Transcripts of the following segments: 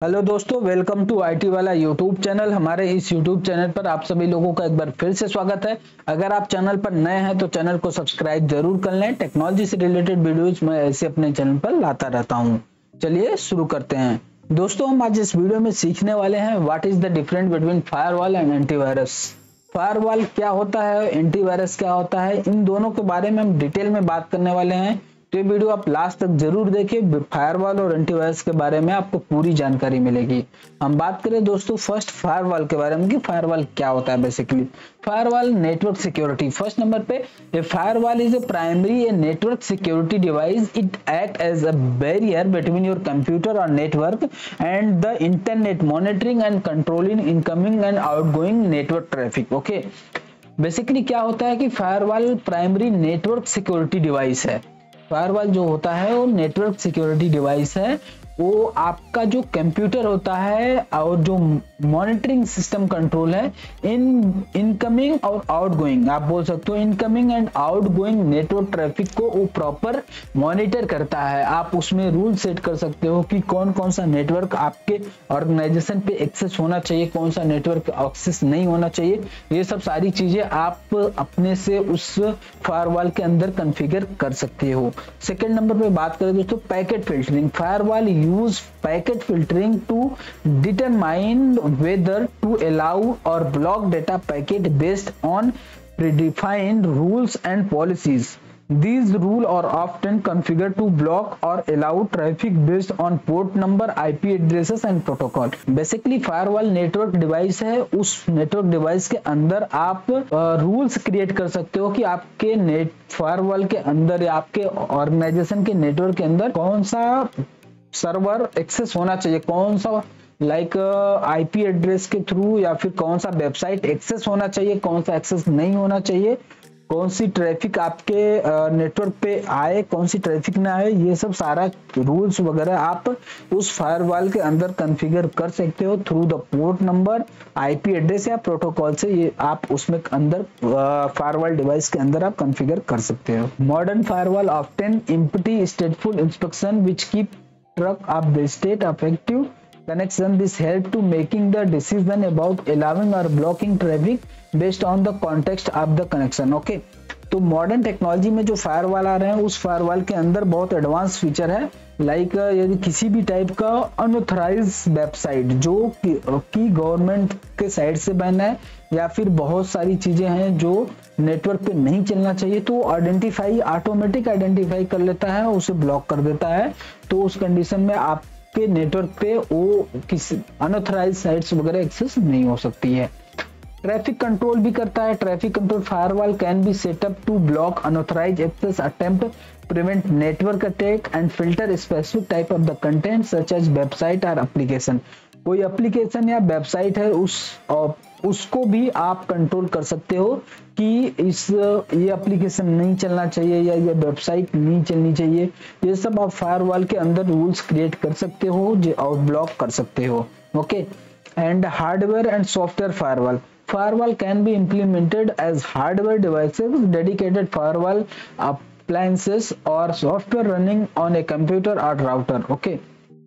Hello दोस्तों, welcome to IT वाला YouTube channel. हमारे इस यूट्यूब चैनल पर आप सभी लोगों का एक बार फिर से स्वागत है। अगर आप चैनल पर नए हैं तो चैनल को सब्सक्राइब जरूर कर लें। टेक्नोलॉजी से रिलेटेड वीडियोस मैं ऐसे अपने चैनल पर लाता रहता हूं। चलिए शुरू करते हैं। दोस्तों, हम आज इस वीडियो में सीखने वाले हैं what is the difference between firewall and antivirus. Firewall क्या होता है, एंटीवायरस क्या होता है, इन दोनों के बारे में हम डिटेल में बात करने वाले हैं। तो ये वीडियो आप लास्ट तक जरूर देखें। फायरवॉल और एंटीवायरस के बारे में आपको पूरी जानकारी मिलेगी। हम बात करें दोस्तों फर्स्ट फायरवॉल के बारे में कि फायरवॉल क्या होता है। Basically firewall network security. First number पे a firewall is a primary a network security device. It act as a barrier between your computer और network and the internet, monitoring and controlling incoming and outgoing network traffic. Okay, basically क्या होता है कि firewall primary network security device है। Firewall जो होता है वो नेटवर्क सिक्योरिटी डिवाइस है। वो आपका जो कंप्यूटर होता है और जो मॉनिटरिंग सिस्टम कंट्रोल है इनकमिंग और आउटगोइंग, आप बोल सकते हो incoming and outgoing network traffic को वो प्रॉपर मॉनिटर करता है। आप उसमें रूल सेट कर सकते हो कि कौन कौन सा नेटवर्क आपके ऑर्गेनाइजेशन पे एक्सेस होना चाहिए, कौन सा नेटवर्क एक्सेस नहीं होना चाहिए। ये सब सारी चीजें आप अपने से उस फायरवॉल के अंदर कॉन्फ़िगर कर सकते हो। सेकंड नंबर पे बात करें दोस्तों packet filtering. Firewall use packet filtering to determine whether to allow or block data packet based on predefined rules and policies. These rules are often configured to block or allow traffic based on port number, IP addresses and protocol. Basically firewall network device है। उस network device के अंदर आप rules create कर सकते हो कि आपके नेट firewall के अंदर या आपके organization के network के अंदर कौन सा सर्वर एक्सेस होना चाहिए, कौन सा लाइक आईपी एड्रेस के थ्रू या फिर कौन सा वेबसाइट एक्सेस होना चाहिए, कौन सा एक्सेस नहीं होना चाहिए, कौन सी ट्रैफिक आपके नेटवर्क पे आए, कौन सी ट्रैफिक ना आए। ये सब सारा रूल्स वगैरह आप उस फायरवॉल के अंदर कॉन्फ़िगर कर सकते हो through the port number, IP address या प्रोटोकॉल से। ये आप उसमें अंदर फायरवॉल डिवाइस के अंदर आप कॉन्फ़िगर कर सकते हो। Modern firewall often empty स्टेटफुल inspection which keep track of the state effective connection. This help to making the decision about allowing or blocking traffic based on the context of the connection. Okay, तो modern technology में जो firewall आ रहे हैं उस firewall के अंदर बहुत advance feature है। लाइक यदि किसी भी टाइप का अनऑथराइज वेबसाइट जो कि गवर्नमेंट के साइड से बैन है या फिर बहुत सारी चीजें हैं जो नेटवर्क पे नहीं चलना चाहिए, तो ऑटोमेटिक आइडेंटिफाई कर लेता है, उसे ब्लॉक कर देता है। तो उस कंडीशन में आपके नेटवर्क पे वो किसी अनऑथराइज साइट्स वगैरह एक्सेस नहीं हो सकती है। ट्रैफिक कंट्रोल भी करता है। Traffic control firewall can be set up to block unauthorise access, attempt prevent network attack and filter specific type of the content such as website or application. कोई application या website है उसको भी आप control कर सकते हो कि ये एप्लीकेशन नहीं चलना चाहिए या ये वेबसाइट नहीं चलनी चाहिए। ये सब आप फायरवॉल के अंदर रूल्स क्रिएट कर सकते हो और ब्लॉक कर सकते हो। Okay, and hardware and software firewall. Firewall can be implemented as hardware devices, dedicated firewall appliances or software running on a computer or router. Okay,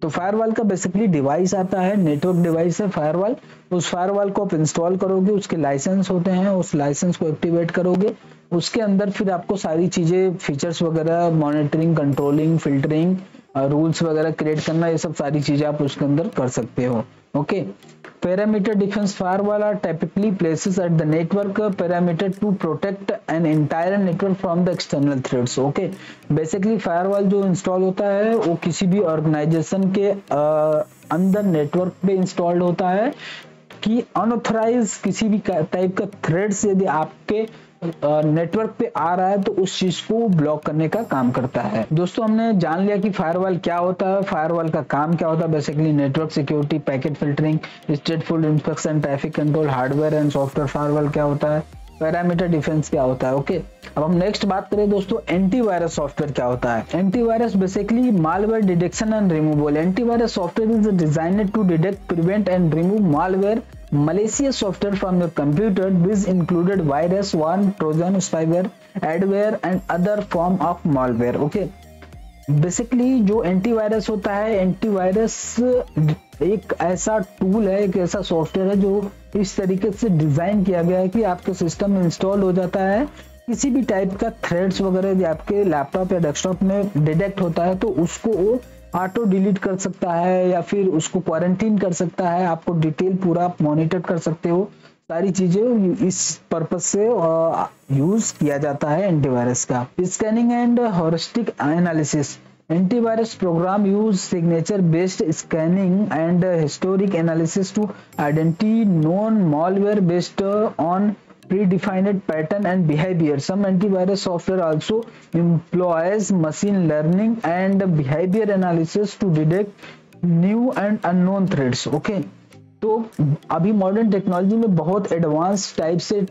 तो फायरवॉल का बेसिकली डिवाइस आता है, नेटवर्क डिवाइस है firewall. उस firewall को आप install करोगे, उसके लाइसेंस होते हैं, उस लाइसेंस को एक्टिवेट करोगे, उसके अंदर फिर आपको सारी चीजें फीचर्स वगैरह, मॉनिटरिंग, कंट्रोलिंग, फिल्टरिंग, रूल्स वगैरह क्रिएट करना, ये सब सारी चीजें आप उसके अंदर कर सकते हो। Okay, perimeter defense firewall are typically places at the network perimeter to protect an entire network from the external threats. Okay, basically firewall जो इंस्टॉल होता है वो किसी भी ऑर्गेनाइजेशन के अंदर नेटवर्क पे इंस्टॉल्ड होता है कि अनऑथराइज किसी भी टाइप का थ्रेड्स यदि आपके नेटवर्क पे आ रहा है तो उस चीज को ब्लॉक करने का काम करता है। दोस्तों, हमने जान लिया कि फायरवॉल क्या होता है, फायरवॉल का काम क्या होता है। Basically network security, packet filtering, स्टेटफुल inspection, traffic control, hardware and software firewall क्या होता है, पैरामीटर डिफेंस क्या होता है। ओके, अब हम नेक्स्ट बात करें दोस्तों एंटीवायरस सॉफ्टवेयर क्या होता है। Antivirus basically malware detection and removal. Antivirus software is designed to detect, prevent and remove malware, malicious software from your computer. This included virus, worm, trojan, spyware, adware and other form of malware. Okay, basically जो antivirus होता है, antivirus एक ऐसा tool है, एक ऐसा software है जो इस तरीके से डिजाइन किया गया है कि आपके सिस्टम में इंस्टॉल हो जाता है। किसी भी टाइप का थ्रेड्स वगैरह जो आपके लैपटॉप या डेस्कटॉप में डिटेक्ट होता है तो उसको वो ऑटो डिलीट कर सकता है या फिर उसको क्वारंटीन कर सकता है। आपको डिटेल पूरा मॉनिटर कर सकते हो। सारी चीजें इस पर्पस से यूज किया जाता है एंटीवायरस का। Scanning and heuristic analysis. Antivirus program use signature-based scanning and historic analysis to identify known malware based on predefined pattern and behavior. Some antivirus software also employs machine learning and behavior analysis to detect new and unknown threats. Okay. तो अभी modern technology में बहुत advance type से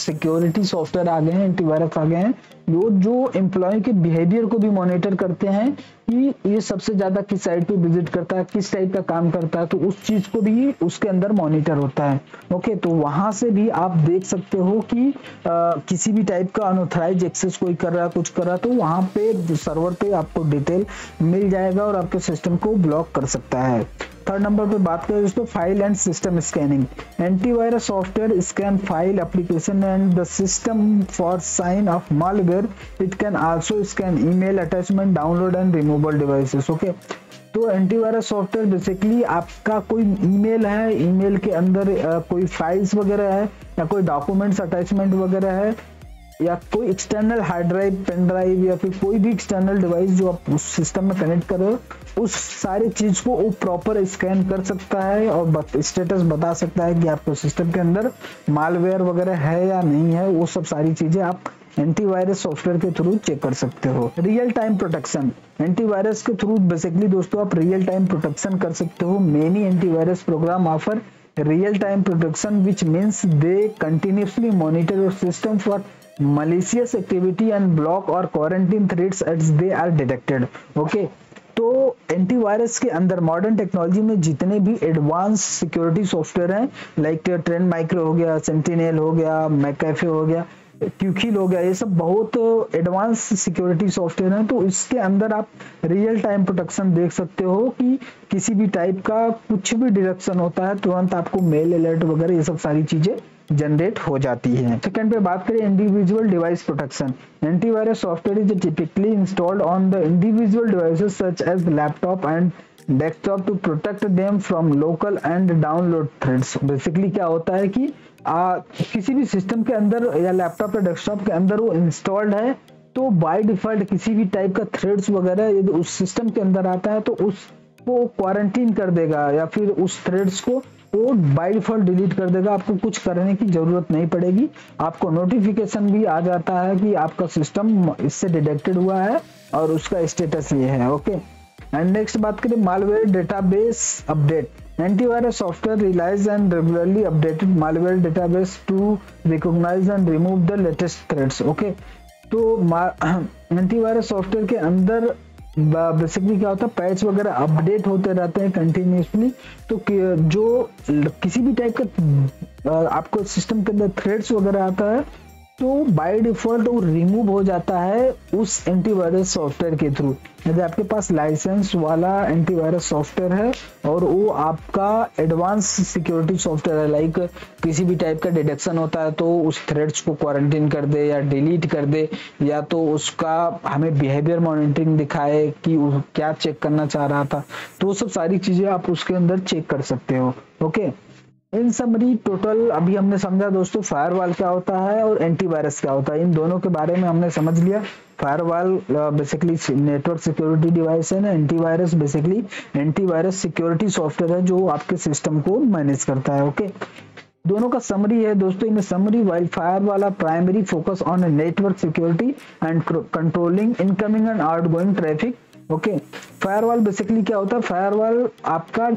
security software आ गए हैं, antivirus आ गए हैं जो एम्प्लॉय के बिहेवियर को भी मॉनिटर करते हैं कि ये सबसे ज्यादा किस साइट पे विजिट करता है, किस टाइप का काम करता है, तो उस चीज को भी उसके अंदर मॉनिटर होता है। ओके, तो वहां से भी आप देख सकते हो कि किसी भी टाइप का अनऑथराइज एक्सेस कोई कर रहा है, कुछ कर रहा है, तो वहां पे सर्वर पे आपको डिटेल मिल जाएगा और आपके सिस्टम को ब्लॉक कर सकता है। थर्ड नंबर पे बात करें दोस्तों, file and system scanning. Antivirus software scan file application and the system for sign of malware. It can also scan email attachment, download and removable devices. Okay, तो antivirus software basically आपका कोई email है, email के अंदर कोई files वगैरह है या कोई डॉक्यूमेंट्स अटैचमेंट वगैरह है या कोई external hard drive, pen drive या फिर कोई भी एक्सटर्नल डिवाइस जो आप उस सिस्टम में कनेक्ट कर रहे हो, उस सारी चीज को वो प्रॉपर स्कैन कर सकता है और स्टेटस बता सकता है कि आपके सिस्टम के अंदर मालवेयर वगैरह है या नहीं है। वो सब सारी चीजें आप एंटीवायरस सॉफ्टवेयर के थ्रू चेक कर सकते हो। Real time protection. एंटीवायरस के थ्रू बेसिकली दोस्तों आप रियल टाइम प्रोटेक्शन कर सकते हो। Many antivirus program offer real time protection which means they continuously monitor your system for malicious activity and block or quarantine threats as they are detected. Okay, तो antivirus के अंदर modern technology में जितने भी advance security software हैं, like trend micro हो गया, Sentinel हो गया, मैकैफे हो गया, क्यूखिल हो गया, ये सब बहुत एडवांस सिक्योरिटी सॉफ्टवेयर हैं। तो इसके अंदर आप रियल टाइम प्रोटेक्शन देख सकते हो कि किसी भी टाइप का कुछ भी डिटेक्शन होता है तुरंत आपको मेल अलर्ट वगैरह ये सब सारी चीजें जनरेट हो जाती है। सेकंड पे बात करें individual device protection. Antivirus software is typically installed on the individual devices such as laptop and desktop to protect them from local and download threats. Basically क्या होता है कि किसी भी सिस्टम के अंदर या लैपटॉप या डेस्कटॉप के अंदर वो इंस्टॉल्ड है तो बाय डिफॉल्ट किसी भी टाइप का थ्रेड्स वगैरह यदि उस सिस्टम के अंदर आता है तो उसको क्वारंटीन कर देगा या फिर उस थ्रेड्स को वो बाय डिफॉल्ट डिलीट कर देगा। आपको कुछ करने की जरूरत नहीं पड़ेगी। आपको नोटिफिकेशन भी आ जाता है कि आपका सिस्टम इससे डिटेक्टेड हुआ है और उसका स्टेटस ये है। ओके, एंड नेक्स्ट बात करें malware database update. Antivirus software relies and regularly updated malware database to recognise and remove the latest threats. Okay, तो एंटीवायरस सॉफ्टवेयर के अंदर बेसिकली क्या होता है, पैच वगैरह अपडेट होते रहते हैं कंटिन्यूसली। तो जो किसी भी टाइप का आपको सिस्टम के अंदर थ्रेड्स वगैरह आता है तो बाय डिफॉल्ट वो रिमूव हो जाता है उस एंटीवायरस सॉफ्टवेयर के थ्रू। यदि आपके पास लाइसेंस वाला एंटीवायरस सॉफ्टवेयर है और वो आपका एडवांस सिक्योरिटी सॉफ्टवेयर है, लाइक किसी भी टाइप का डिटेक्शन होता है तो उस थ्रेड्स को क्वारंटीन कर दे या डिलीट कर दे या तो उसका हमें बिहेवियर मॉनिटरिंग दिखाए कि वो क्या चेक करना चाह रहा था, तो वो सब सारी चीजें आप उसके अंदर चेक कर सकते हो। ओके, इन समरी टोटल अभी हमने समझा दोस्तों फायरवॉल क्या होता है और एंटीवायरस क्या होता है। इन दोनों के बारे में हमने समझ लिया। Firewall basically network security device है ना, antivirus basically antivirus security software है जो आपके सिस्टम को मैनेज करता है। ओके, दोनों का समरी है दोस्तों। In summary while firewall are primary focus on network security and controlling incoming and outgoing traffic. Okay, firewall basically क्या होता है, फायरवॉल आपका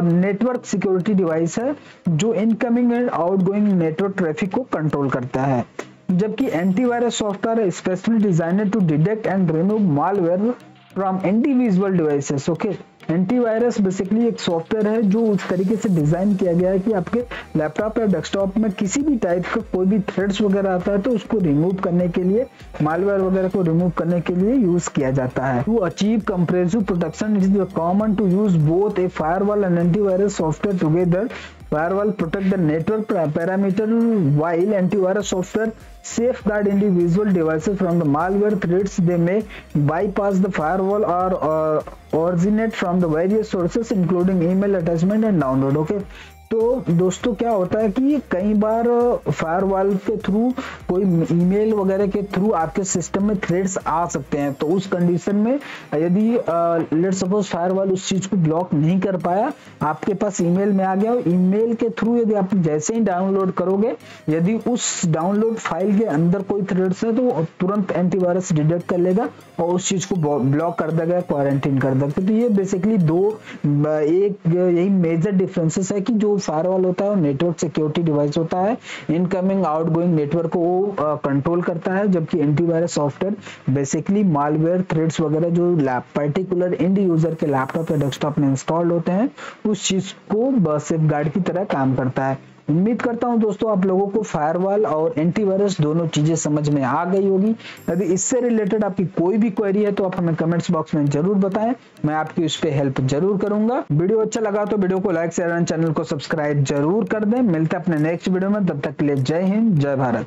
नेटवर्क सिक्योरिटी डिवाइस है जो incoming and outgoing network traffic को कंट्रोल करता है, जबकि एंटीवायरस सॉफ्टवेयर है specially designed to detect and remove malware from individual devices. Okay, antivirus basically एक सॉफ्टवेयर है जो उस तरीके से डिजाइन किया गया है कि आपके लैपटॉप या डेस्कटॉप में किसी भी टाइप का कोई भी थ्रेड्स वगैरह आता है तो उसको रिमूव करने के लिए, मालवेयर वगैरह को रिमूव करने के लिए यूज किया जाता है। To achieve comprehensive protection it is common to use both a firewall and antivirus software together. Firewall protect the network parameter while antivirus software safeguard individual devices from the malware threats. They may bypass the firewall or originate from the various sources including email attachment and download. Okay, तो दोस्तों क्या होता है कि कई बार firewall के through, कोई email वगैरह के थ्रू आपके सिस्टम में थ्रेड्स आ सकते हैं। तो उस कंडीशन में यदि लेट्स सपोज फायरवॉल उस चीज को ब्लॉक नहीं कर पाया, आपके पास ईमेल में आ गया, ईमेल के थ्रू यदि आप जैसे ही डाउनलोड करोगे, यदि उस डाउनलोड फाइल के अंदर कोई थ्रेड्स है तो तुरंत एंटीवायरस डिटेक्ट कर लेगा और उस चीज को ब्लॉक कर देगा, क्वारंटीन कर देगा। तो ये बेसिकली यही मेजर डिफरेंसेस है कि जो फायरवॉल होता है वो नेटवर्क सिक्योरिटी डिवाइस होता है, इनकमिंग आउटगोइंग नेटवर्क को वो कंट्रोल करता है, जबकि antivirus software basically malware threads वगैरह जो पर्टिकुलर एंड यूजर के लैपटॉप या डेस्कटॉप में इंस्टॉल होते हैं उस चीज को सेफगार्ड की तरह काम करता है। उम्मीद करता हूं दोस्तों आप लोगों को फायरवॉल और एंटीवायरस दोनों चीजें समझ में आ गई होगी। यदि इससे रिलेटेड आपकी कोई भी क्वेरी है तो आप हमें कमेंट्स बॉक्स में जरूर बताएं, मैं आपकी उस पे हेल्प जरूर करूंगा। वीडियो अच्छा लगा तो वीडियो को लाइक शेयर एंड चैनल को सब्सक्राइब जरूर कर दें। मिलते हैं अपने नेक्स्ट वीडियो में, तब तक के लिए जय हिंद, जय भारत।